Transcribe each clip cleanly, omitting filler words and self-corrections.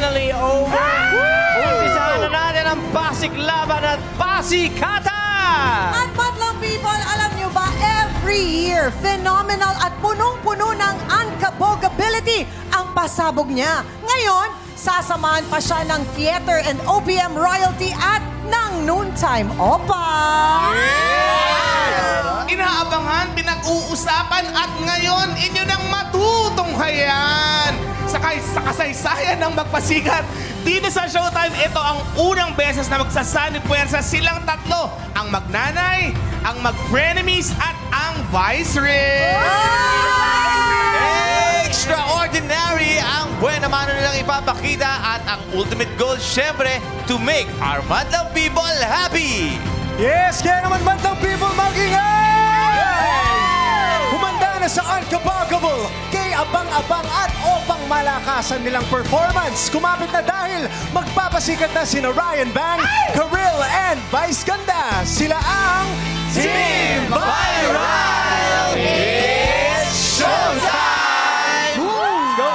finally over. Umpisahan na natin ang pasiklaban at pasikatan! At madlang people, alam nyo ba, every year, phenomenal at punong-puno ng unkabogability ang pasabog niya. Ngayon, sasamahan pa siya ng theater and OPM royalty at ng noontime opa. Inaabangan, pinag-uusapan at ngayon inyo nang matutunghayan. Sa kasaysayan ng magpasikat, dito sa Showtime, ito ang unang beses na magsasanib puwersa silang tatlo. Ang magnanay, ang mag-frenemies at ang vice-rip. Extraordinary ang buena mano nilang ipapakita at ang ultimate goal, syempre, to make our madlang people happy. Yes, kaya naman madlang people mag-ingay! Humanda na sa Unkabogable kay abang-abang at opang malakasan nilang performance. Kumapit na dahil magpapasikat na sina Ryan Bang, Karil, and Vice Ganda. Sila ang Team Viral! It's showtime! Go!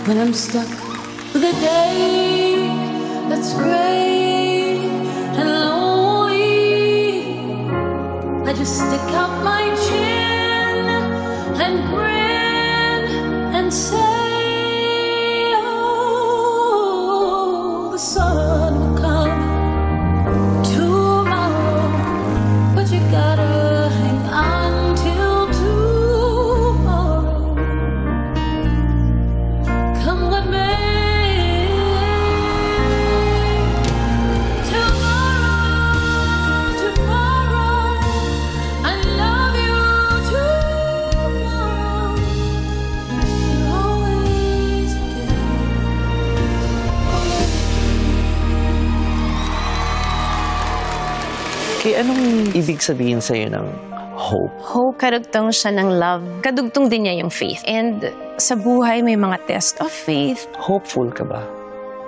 When I'm stuck with a day that's gray and lonely, I just stick out my chin and grin and say, oh, the sun will come tomorrow, but you gotta hang on till tomorrow. Come what may, tomorrow, I love you tomorrow, you always Okay, anong ibig sabihin sa'yo ng hope? Hope, kadugtong siya ng love. Kadugtong din niya yung faith. And sa buhay, may mga test of faith. Hopeful ka ba?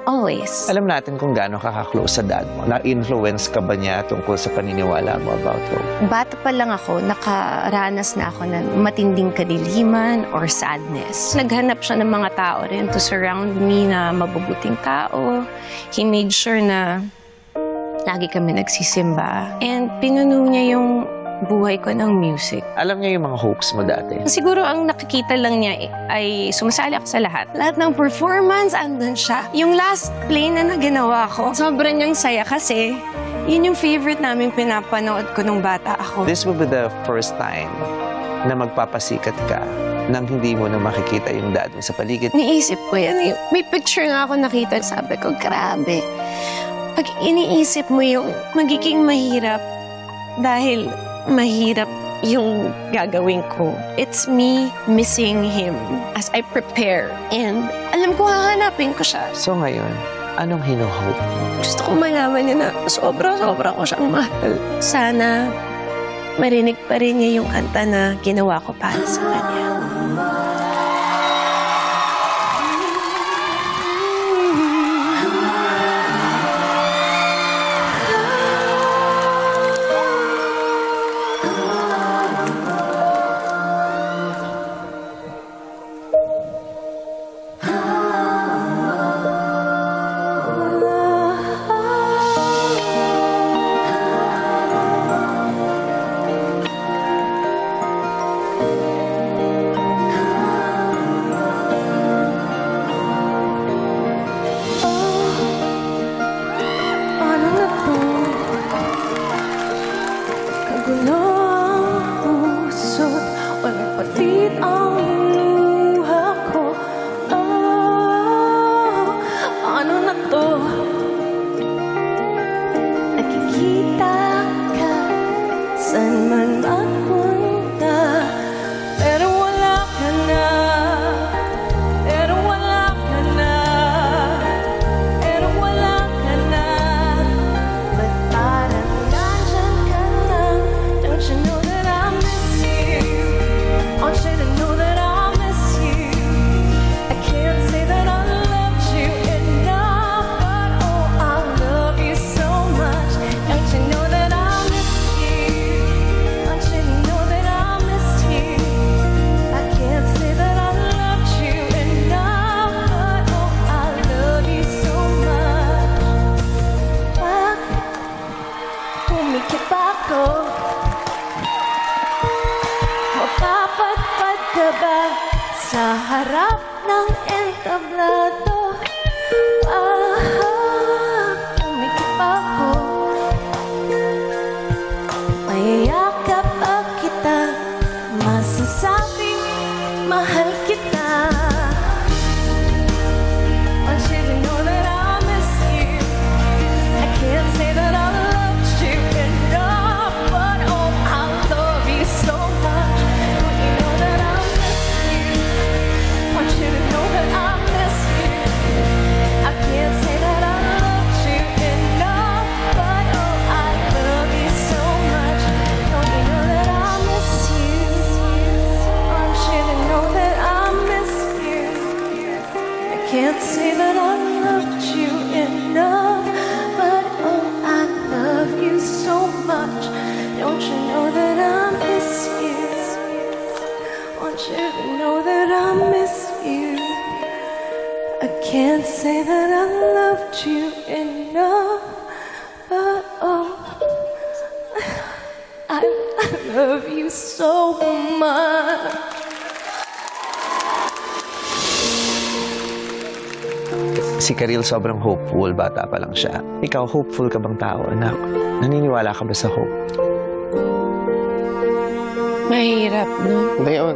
Always. Alam natin kung gaano ka-close sa dad mo. Na-influence ka ba niya tungkol sa paniniwala mo about hope? Bata pa lang ako, nakaranas na ako ng matinding kadiliman or sadness. Naghanap siya ng mga tao rin to surround me na mabubuting tao. He made sure na lagi kami nagsisimba. And pinuno niya yung buhay ko ng music. Alam niya yung mga hopes mo dati? Siguro ang nakikita lang niya ay sumasali ako sa lahat. Lahat ng performance, andun siya. Yung last play na ginawa ko, sobrang niyang saya kasi yun yung favorite namin pinapanood ko nung bata ako. This will be the first time na magpapasikat ka nang hindi mo na makikita yung dad mo sa paligid. Niisip ko yan. May picture nga ako nakita. Sabi ko, grabe. Pag iniisip mo yung magiging mahirap dahil mahirap yung gagawin ko. It's me missing him as I prepare. And alam ko, hahanapin ko siya. So ngayon, anong hino-hope mo? Gusto kong malaman niya na sobra-sobra ko siyang mahal. Sana marinig pa rin niya yung kanta na ginawa ko para sa kanya. ng entablado. Umikip ako, mayayakap kita, masasabing mahal kita. Want you to know that I miss you. I can't say that I loved you enough, but oh, I love you so much. Want you know that I miss you. Want you to know that I miss you. I can't say that I loved you enough, but oh, I love you so much. Don't you know that I miss you? Want you to know that I miss you. I can't say that I loved you enough, but oh, I love you so much. Don't you know that I miss you? Want you to know that I miss you. I can't say that I loved you enough, but oh, I love you so much. Si Karil sobrang hopeful, bata pa lang siya. Ikaw, hopeful ka bang tao, anak? Naniniwala ka ba sa hope? Mahirap, no? Ngayon,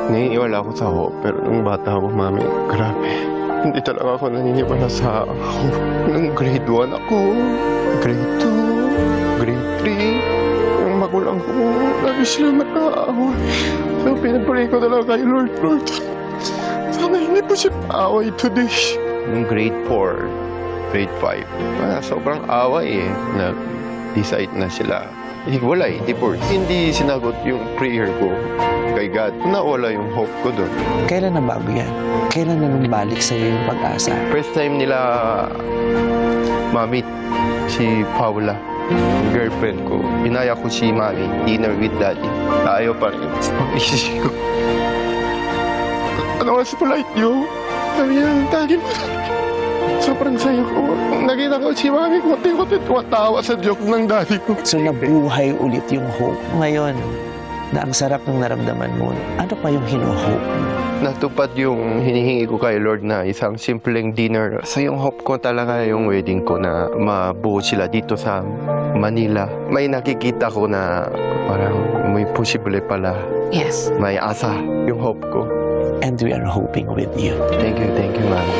naniniwala ako sa hope. Pero nung bata ako, mami, grabe. Hindi talaga ako naniniwala sa hope. Nung grade 1 ako, grade 2, grade 3, yung magulang ko, lagi sila nag-aaway. So, pinagpuli ko talaga kay Lord. Sana hindi po siya aaway today. Nung grade 4, grade 5, sobrang away eh. Nag-decide na sila. Hiwalay, divorce. Hindi sinagot yung prayer ko kay God. Nawala yung hope ko doon. Kailan nabago yan? Kailan na balik sa'yo yung pag-asa? First time nila mamit si Paula, yung girlfriend ko. Pinaya ko si mami, dinner with daddy. Ayaw pa rin. Pag-isip ko. Ano nga si polite niyo? Sabi niya, daddy mo. Sobrang saya ko. Nakita ko si mami, konti-konti tumatawa sa joke ng daddy ko. So nabuhay ulit yung hope. Ngayon, na ang sarap ng naramdaman mo, ano pa yung hino-hope mo? Natupad yung hinihingi ko kay Lord na isang simpleng dinner. So yung hope ko talaga yung wedding ko na mabuo sila dito sa Manila. May nakikita ko na parang may posible pala. Yes. May asa yung hope ko. And we are hoping with you. Thank you, mami.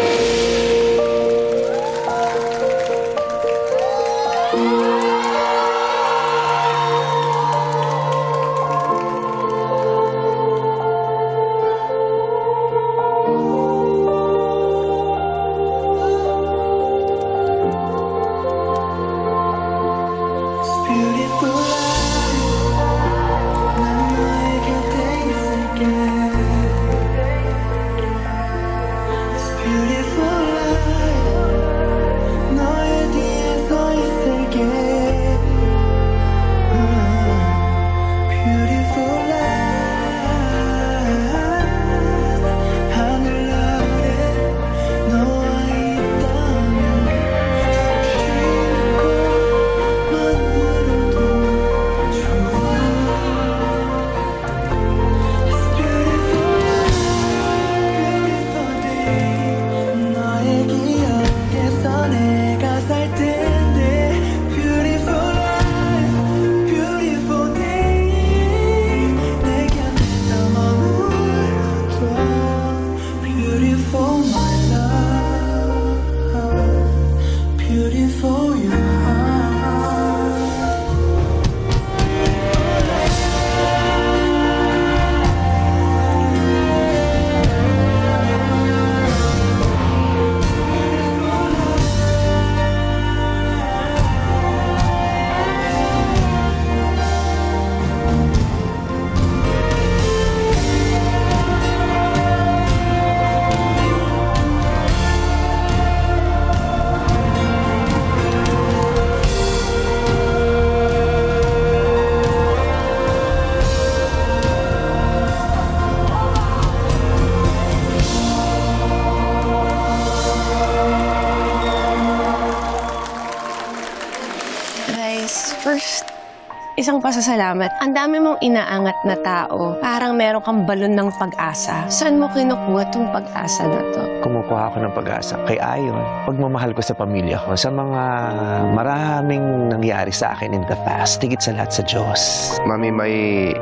Beautiful isang pasasalamat. Ang dami mong inaangat na tao. Parang meron kang balon ng pag-asa. Saan mo kinukuha tong pag-asa na to? Kumukuha ako ng pag-asa kay Ayon. Pagmamahal ko sa pamilya ko, sa mga maraming nangyari sa akin in the past, higit sa lahat sa Diyos. Mami, may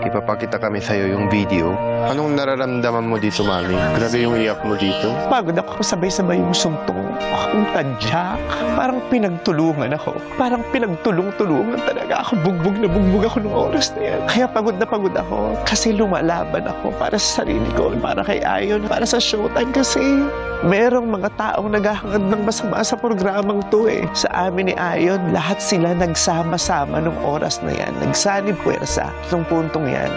ipapakita kami sa'yo yung video. Anong nararamdaman mo dito, Mami? Grabe yung iyak mo dito. Pagod ako, sabay-sabay yung sumpong. Ang tadyak. Parang pinagtulungan ako. Parang pinagtulong-tulungan talaga ako. Bugbog na bugbog ako nung oras na yan. Kaya pagod na pagod ako. Kasi lumalaban ako para sa sarili ko, para kay Ayon, para sa Showtime. Kasi merong mga taong naghahangad ng masama sa programang to eh. Sa amin ni Ayon, lahat sila nagsama-sama nung oras na yan. Nagsanib puwersa. Nung puntong yan,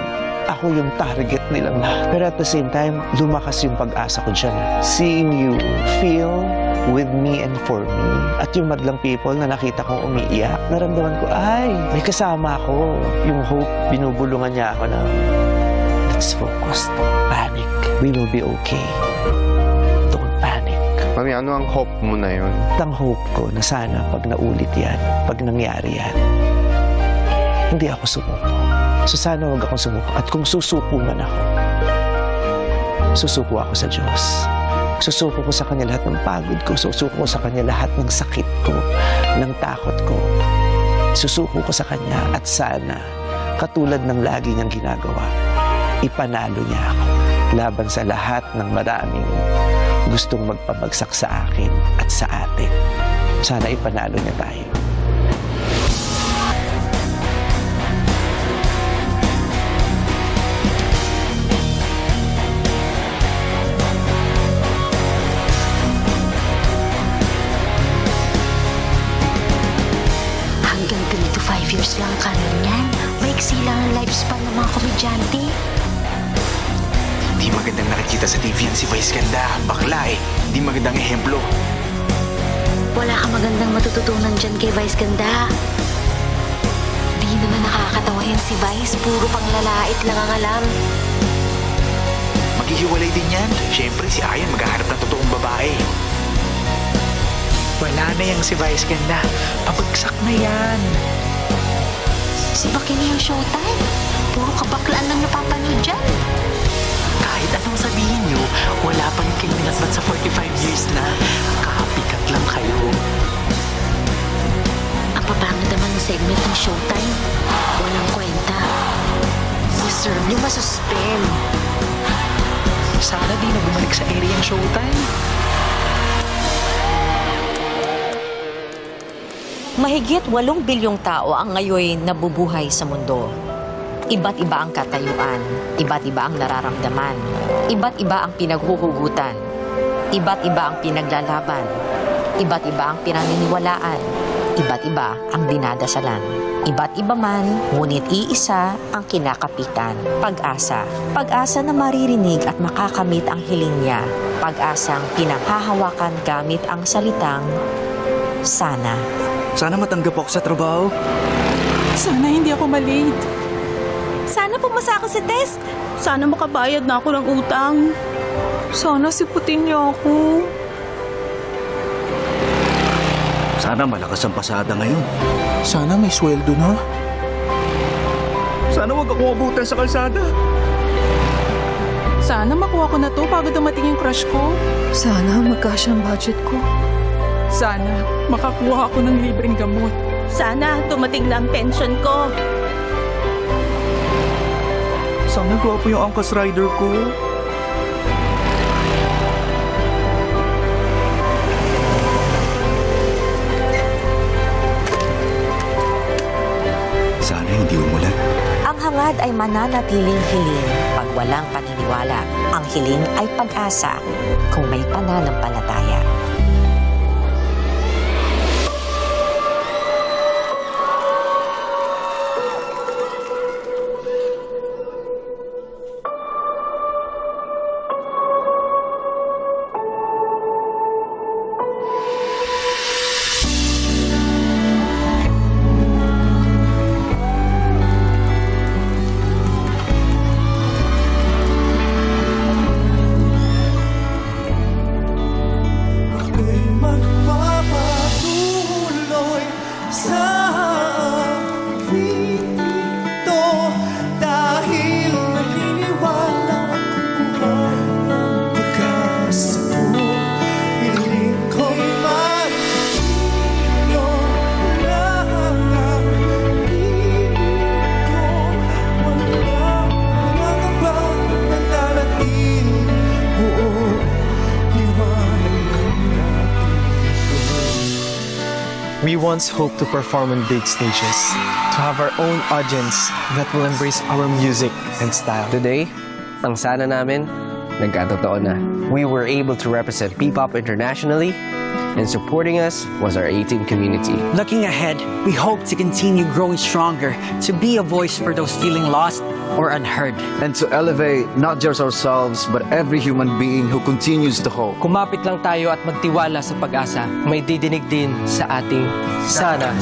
ako yung target nilang lahat. Pero at the same time, lumakas yung pag-asa ko dyan. Seeing you feel with me and for me. At yung madlang people na nakita kong umiiyak, naramdaman ko, ay, may kasama ako. Yung hope, binubulungan niya ako na, let's focus, don't panic. We will be okay. Don't panic. Mami, ano ang hope mo na yun? Ang hope ko na sana pag naulit yan, pag nangyari yan, hindi ako sumuko. So sana huwag akong sumuko. At kung susuko man ako, susuko ako sa Diyos. Susuko ko sa Kanya lahat ng pagod ko. Susuko ko sa Kanya lahat ng sakit ko, ng takot ko. Susuko ko sa Kanya at sana, katulad ng lagi niyang ginagawa, ipanalo niya ako laban sa lahat ng maraming gustong magpabagsak sa akin at sa atin. Sana ipanalo niya tayo. Hanggang 3 to 5 years lang ang career niyan. Maiksi lang ang lifespan ng mga komedyante. Hindi magandang nakikita sa TV yan si Vice Ganda. Bakla eh. Hindi magandang ehemplo. Wala kang magandang matututunan dyan kay Vice Ganda. Di naman nakakatawa yan si Vice. Puro panglalait lang ang alam. Maghihiwalay din yan. Siyempre si Ayan maghahanap ng totoong babae. Wala na yang si Vice Ganda. Pabagsak na yan. Si Bakini yung Showtime. Puro kabaklaan lang napapanood dyan. Kahit anong sabihin nyo, wala pa rin kayo minatbat sa 45 years na. Kapikat lang kayo. Ang papangit naman ng segment ng Showtime. Walang kwenta. Deserve nyo masuspend. Sana di na bumalik sa area ng Showtime. Mahigit 8 bilyong tao ang ngayon nabubuhay sa mundo. Iba't iba ang katayuan, iba't iba ang nararamdaman, iba't iba ang pinaghuhugutan, iba't iba ang pinaglalaban, iba't iba ang pinaniniwalaan, iba't iba ang dinadasalan. Iba't iba man, ngunit iisa ang kinakapitan. Pag-asa. Pag-asa na maririnig at makakamit ang hiling niya. Pag-asang pinanghahawakan gamit ang salitang sana. Sana matanggap ako sa trabaho. Sana hindi ako malate. Sana pumasa ako sa test. Sana makabayad na ako ng utang. Sana siputin niyo ako. Sana malakas ang pasada ngayon. Sana may sweldo na. Sana wag akong abutan sa kalsada. Sana makuha ko na to bago dumating yung crush ko. Sana magkasya ang budget ko. Sana makakuha ako ng libreng gamot. Sana dumating na ang pension ko. Sana gwapo yung angkas rider ko. Sana hindi umulan. Ang hangad ay mananatiling hiling pag walang paniniwala. Ang hiling ay pag-asa kung may pananampalataya. We once hoped to perform on big stages, to have our own audience that will embrace our music and style. Today, ang sana namin, nagkatotoo na. We were able to represent P-pop internationally, and supporting us was our 18 community. Looking ahead, we hope to continue growing stronger, to be a voice for those feeling lost or unheard. And to elevate not just ourselves, but every human being who continues to hope. Kumapit lang tayo at magtiwala sa pag-asa. May didinig din sa ating sana.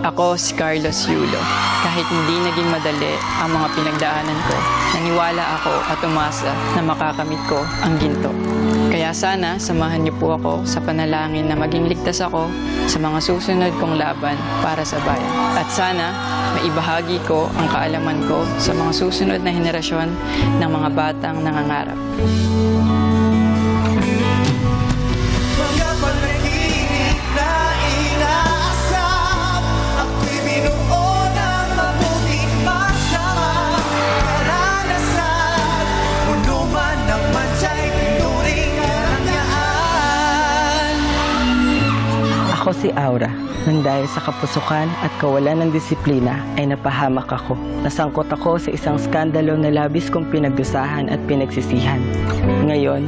Ako si Carlos Yulo. Kahit hindi naging madali ang mga pinagdaanan ko, naniwala ako at umasa na makakamit ko ang ginto. Kaya sana samahan niyo po ako sa panalangin na maging ligtas ako sa mga susunod kong laban para sa bayan. At sana maibahagi ko ang kaalaman ko sa mga susunod na henerasyon ng mga batang nangangarap. Ako si Aura, nang dahil sa kapusukan at kawalan ng disiplina ay napahamak ako. Nasangkot ako sa isang skandalo na labis kong pinagdusahan at pinagsisihan. Ngayon,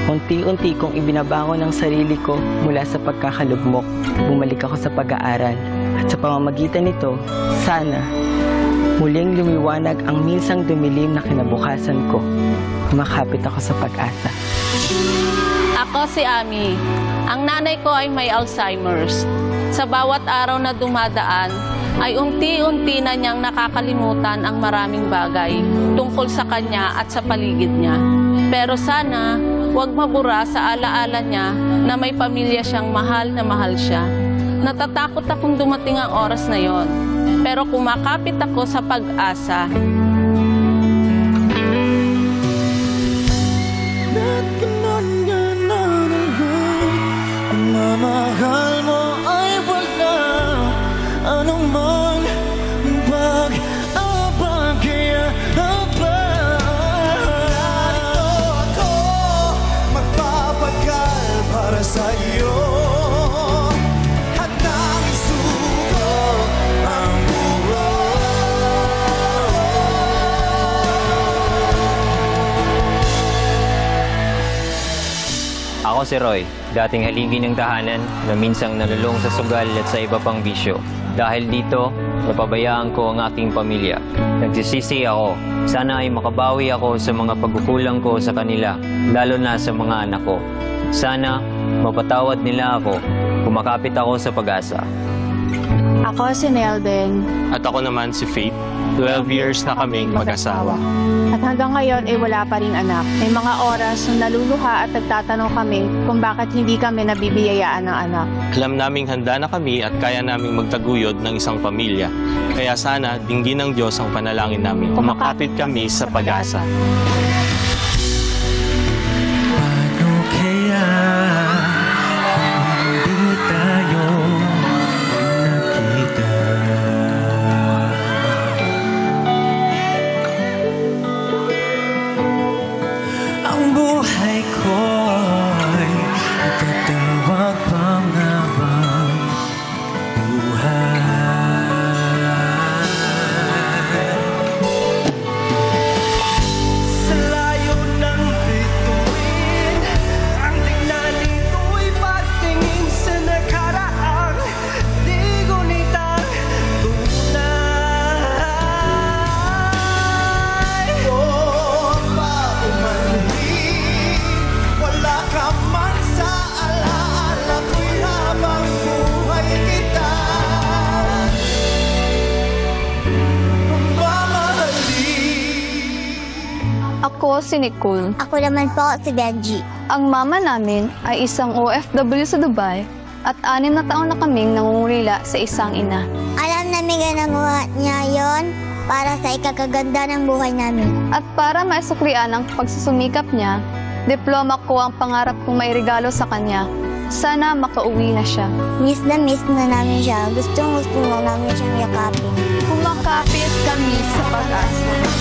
unti-unti kong ibinabangon ang sarili ko mula sa pagkakalugmok. Bumalik ako sa pag-aaral. At sa pamamagitan nito, sana muling lumiwanag ang minsang dumilim na kinabukasan ko. Kumakapit ako sa pag-asa. Ako si Ami. Ang nanay ko ay may Alzheimer's. Sa bawat araw na dumadaan, ay unti-unti na niyang nakakalimutan ang maraming bagay tungkol sa kanya at sa paligid niya. Pero sana, huwag mabura sa alaala niya na may pamilya siyang mahal na mahal siya. Natatakot akong dumating ang oras na yon, pero kumakapit ako sa pag-asa. Mahal mo ay wala anumang pag-abang kaya narito ako magpapagal para sa iyo at nang isuko ang Ako si Roy, dating haligi ng tahanan na minsang nalulong sa sugal at sa iba pang bisyo. Dahil dito, napabayaan ko ang aking pamilya. Nagsisisi ako. Sana ay makabawi ako sa mga pagkukulang ko sa kanila, lalo na sa mga anak ko. Sana mapatawad nila ako. Kumakapit ako sa pag-asa. Ako si Nelden. At ako naman si Faith. 12 years na kaming mag-asawa. At hanggang ngayon ay wala pa ring anak. May mga oras na naluluha at nagtatanong kami kung bakit hindi kami nabibiyayaan ng anak. Alam naming handa na kami at kaya naming magtaguyod ng isang pamilya. Kaya sana dinggin ng Diyos ang panalangin namin. Kumakapit kami sa pag-asa. Paano kaya kung hindi tayo nakita? Ang buhay ko'y itatawag pangabang buhay. Sa layo Ako si Nicole. Ako naman po si Benji. Ang mama namin ay isang OFW sa Dubai at 6 na taon na kaming nangungulila sa isang ina. Alam namin ginagawa niya yon para sa ikakaganda ng buhay namin. At para maisuklian ang pagsusumikap niya, diploma ko ang pangarap kong may regalo sa kanya. Sana makauwi na siya. Miss na namin siya. Gusto na namin siyang yakapin. Kumakapit kami sa pag-asa.